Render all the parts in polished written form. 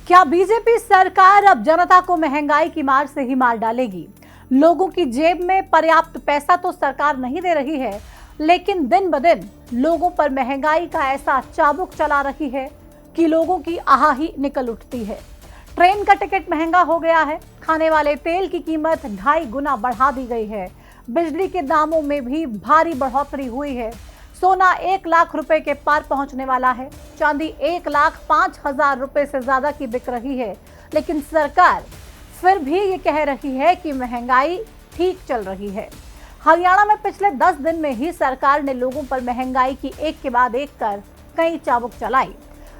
क्या बीजेपी सरकार अब जनता को महंगाई की मार से ही मार डालेगी? लोगों की जेब में पर्याप्त पैसा तो सरकार नहीं दे रही है, लेकिन दिन ब दिन लोगों पर महंगाई का ऐसा चाबुक चला रही है कि लोगों की आह ही निकल उठती है। ट्रेन का टिकट महंगा हो गया है, खाने वाले तेल की कीमत 2.5 गुना बढ़ा दी गई है, बिजली के दामों में भी भारी बढ़ोतरी हुई है, सोना 1 लाख रुपए के पार पहुंचने वाला है, चांदी 1,05,000 रुपए से ज्यादा की बिक रही है। लेकिन सरकार फिर भी ये कह रही है कि महंगाई ठीक चल रही है। हरियाणा में पिछले 10 दिन में ही सरकार ने लोगों पर महंगाई की एक के बाद एक कर कई चाबुक चलाई,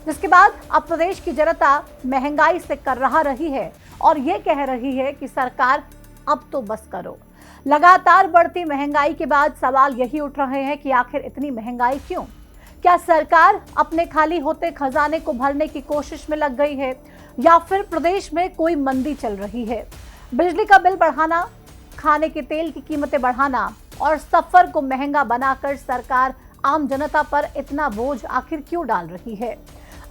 जिसके बाद अब प्रदेश की जनता महंगाई से कर्राह रही है और ये कह रही है कि सरकार अब तो बस करो। लगातार बढ़ती महंगाई के बाद सवाल यही उठ रहे हैं कि आखिर इतनी महंगाई क्यों? क्या सरकार अपने खाली होते खजाने को भरने की कोशिश में लग गई है या फिर प्रदेश में कोई मंदी चल रही है? बिजली का बिल बढ़ाना, खाने के तेल की कीमतें बढ़ाना और सफर को महंगा बनाकर सरकार आम जनता पर इतना बोझ आखिर क्यों डाल रही है?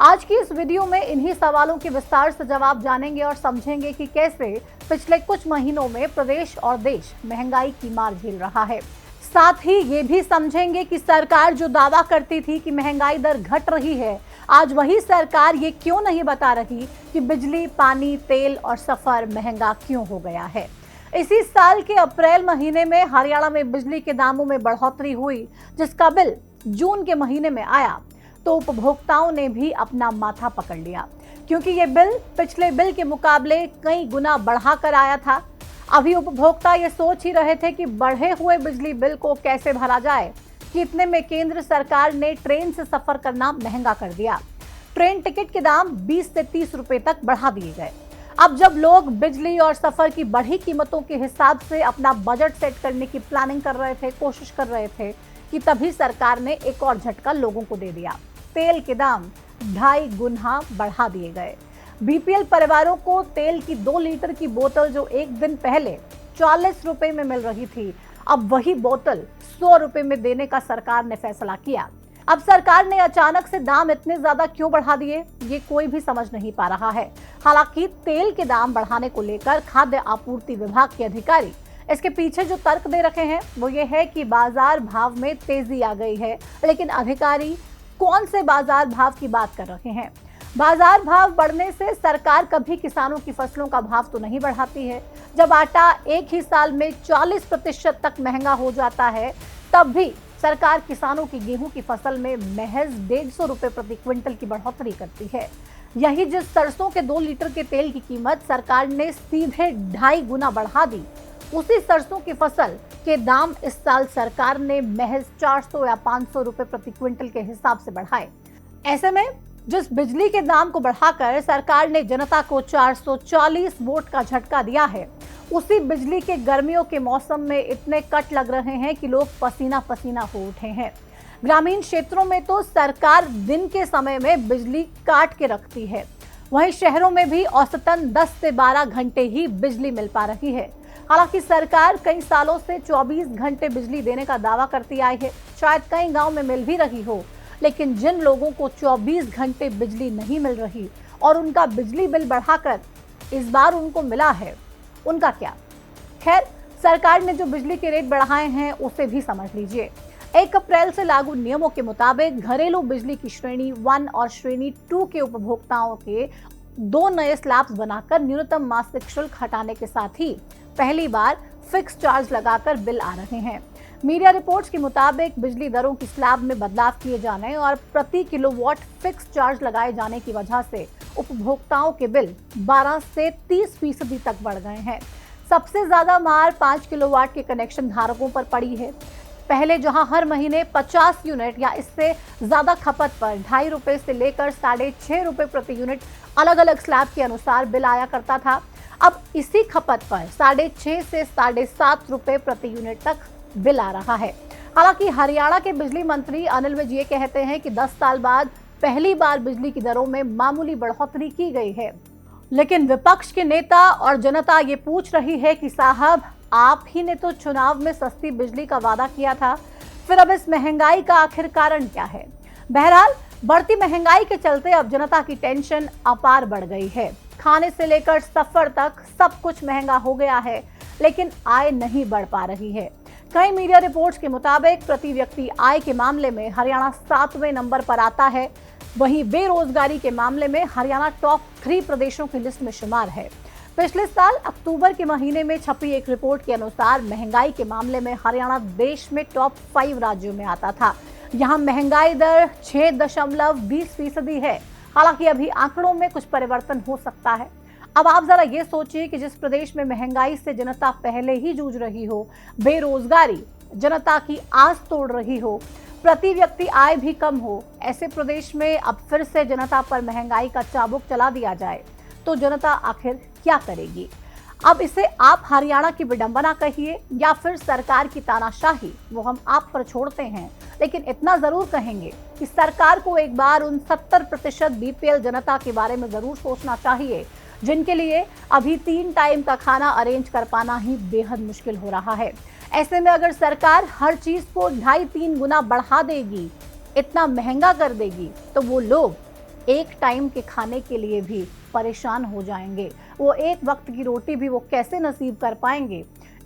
आज की इस वीडियो में इन्हीं सवालों के विस्तार से जवाब जानेंगे और समझेंगे कि कैसे पिछले कुछ महीनों में प्रदेश और देश महंगाई की मार झेल रहा है। साथ ही ये भी समझेंगे कि सरकार जो दावा करती थी कि महंगाई दर घट रही है, आज वही सरकार ये क्यों नहीं बता रही कि बिजली, पानी, तेल और सफर महंगा क्यों हो गया है। इसी साल के अप्रैल महीने में हरियाणा में बिजली के दामों में बढ़ोतरी हुई, जिसका बिल जून के महीने में आया तो उपभोक्ताओं ने भी अपना माथा पकड़ लिया, क्योंकि ये बिल पिछले बिल के मुकाबले कई गुना बढ़ाकर आया था। अभी उपभोक्ता ये सोच ही रहे थे कि बढ़े हुए बिजली बिल को कैसे भरा जाए कि इतने में केंद्र सरकार ने ट्रेन से सफर करना महंगा कर दिया। ट्रेन टिकट के दाम 20 से 30 रुपए तक बढ़ा दिए गए। अब जब लोग बिजली और सफर की बढ़ी कीमतों के हिसाब से अपना बजट सेट करने की प्लानिंग कर रहे थे, कोशिश कर रहे थे, कि तभी सरकार ने एक और झटका लोगों को दे दिया। तेल के दाम 2.5 गुना बढ़ा दिए गए। बीपीएल परिवारों को तेल की 2 लीटर की बोतल जो एक दिन पहले 40 रुपए में मिल रही थी, अब वही बोतल 100 रुपए में देने का सरकार ने फैसला किया। अब सरकार ने अचानक से दाम इतने ज्यादा क्यों बढ़ा दिए, ये कोई भी समझ नहीं पा रहा है। हालांकि तेल के दाम बढ़ाने को लेकर खाद्य आपूर्ति विभाग के अधिकारी इसके पीछे जो तर्क दे रखे हैं वो ये है कि बाजार भाव में तेजी आ गई है। लेकिन अधिकारी कौन से बाजार भाव की बात कर रहे हैं? बाजार भाव बढ़ने से सरकार कभी किसानों की फसलों का भाव तो नहीं बढ़ाती है। जब आटा एक ही साल में 40% तक महंगा हो जाता है, तब भी सरकार किसानों की गेहूं की फसल में महज 150 रुपए प्रति क्विंटल की बढ़ोतरी करती है। यही जिस सरसों के 2 लीटर के तेल की कीमत सरकार ने सीधे 2.5 गुना बढ़ा दी, उसी सरसों की फसल के दाम इस साल सरकार ने महज 400 या 500 रुपए प्रति क्विंटल के हिसाब से बढ़ाए। ऐसे में जिस बिजली के दाम को बढ़ाकर सरकार ने जनता को 440 वोट का झटका दिया है, उसी बिजली के गर्मियों के मौसम में इतने कट लग रहे हैं कि लोग पसीना पसीना हो उठे हैं। ग्रामीण क्षेत्रों में तो सरकार दिन के समय में बिजली काट के रखती है, वहीं शहरों में भी औसतन 10 से 12 घंटे ही बिजली मिल पा रही है। हालांकि सरकार कई सालों से 24 घंटे बिजली देने का दावा करती आई है। शायद कई गांव में मिल भी रही हो, लेकिन जिन लोगों को 24 घंटे बिजली नहीं मिल रही और उनका बिजली बिल बढ़ाकर इस बार उनको मिला है, उनका क्या? खैर, सरकार ने जो बिजली के रेट बढ़ाए हैं उसे भी समझ लीजिए। 1 अप्रैल से लागू नियमों के मुताबिक घरेलू बिजली की श्रेणी 1 और श्रेणी 2 के उपभोक्ताओं के 2 नए स्लैब्स बनाकर न्यूनतम मासिक शुल्क हटाने के साथ ही पहली बार फिक्स चार्ज लगाकर बिल आ रहे हैं। मीडिया रिपोर्ट्स के मुताबिक बिजली दरों की स्लैब में बदलाव किए जाने और प्रति किलोवाट फिक्स चार्ज लगाए जाने की वजह से उपभोक्ताओं के बिल 12 से 30% तक बढ़ गए हैं। सबसे ज्यादा मार 5 किलोवाट के कनेक्शन धारकों पर पड़ी है। पहले जहां हर महीने 50 यूनिट या इससे ज्यादा खपत पर 2.5 रुपए से लेकर 6.5 रुपए प्रति यूनिट अलग अलग स्लैब के अनुसार बिल आया करता था, अब इसी खपत पर 6.5 से 7.5 रुपए प्रति यूनिट तक बिल आ रहा है। हालांकि हरियाणा के बिजली मंत्री अनिल विज ये कहते हैं कि 10 साल बाद पहली बार बिजली की दरों में मामूली बढ़ोतरी की गई है। लेकिन विपक्ष के नेता और जनता ये पूछ रही है कि साहब, आप ही ने तो चुनाव में सस्ती बिजली का वादा किया था, फिर अब इस महंगाई का आखिर कारण क्या है? बहरहाल बढ़ती महंगाई के चलते अब जनता की टेंशन अपार बढ़ गई है। खाने से लेकर सफर तक सब कुछ महंगा हो गया है, लेकिन आय नहीं बढ़ पा रही है। कई मीडिया रिपोर्ट्स के मुताबिक प्रति व्यक्ति आय के मामले में हरियाणा 7वें नंबर पर आता है। वहीं बेरोजगारी के मामले में हरियाणा टॉप 3 प्रदेशों की लिस्ट में शुमार है। पिछले साल अक्टूबर के महीने में छपी एक रिपोर्ट के अनुसार महंगाई के मामले में हरियाणा देश में टॉप 5 राज्यों में आता था। यहाँ महंगाई दर 6.20% है। हालांकि अभी आंकड़ों में कुछ परिवर्तन हो सकता है। अब आप जरा ये सोचिए कि जिस प्रदेश में महंगाई से जनता पहले ही जूझ रही हो, बेरोजगारी जनता की आस तोड़ रही हो, प्रति व्यक्ति आय भी कम हो, ऐसे प्रदेश में अब फिर से जनता पर महंगाई का चाबुक चला दिया जाए तो जनता आखिर क्या करेगी? अब इसे आप हरियाणा की विडंबना कहिए या फिर सरकार की तानाशाही, वो हम आप पर छोड़ते हैं। लेकिन इतना जरूर कहेंगे कि सरकार को एक बार उन 70% बीपीएल जनता के बारे में जरूर सोचना चाहिए, जिनके लिए अभी 3 टाइम का खाना अरेंज कर पाना ही बेहद मुश्किल हो रहा है। ऐसे में अगर सरकार हर चीज को 2.5-3 गुना बढ़ा देगी, इतना महंगा कर देगी, तो वो लोग एक टाइम के खाने के लिए भी परेशान हो जाएंगे। वो एक वक्त की रोटी भी वो कैसे नसीब कर पाएंगे?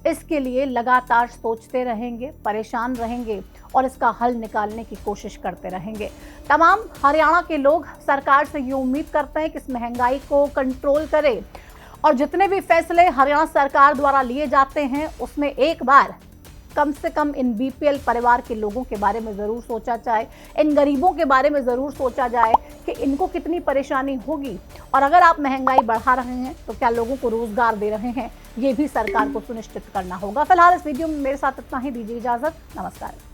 इसके लिए लगातार सोचते रहेंगे, परेशान रहेंगे और इसका हल निकालने की कोशिश करते रहेंगे। तमाम हरियाणा के लोग सरकार से ये उम्मीद करते हैं कि इस महंगाई को कंट्रोल करे और जितने भी फैसले हरियाणा सरकार द्वारा लिए जाते हैं उसमें एक बार कम से कम इन बीपीएल परिवार के लोगों के बारे में जरूर सोचा जाए, इन गरीबों के बारे में जरूर सोचा जाए कि इनको कितनी परेशानी होगी और अगर आप महंगाई बढ़ा रहे हैं तो क्या लोगों को रोजगार दे रहे हैं, ये भी सरकार को सुनिश्चित करना होगा। फिलहाल इस वीडियो में मेरे साथ इतना ही। दीजिए इजाजत। नमस्कार।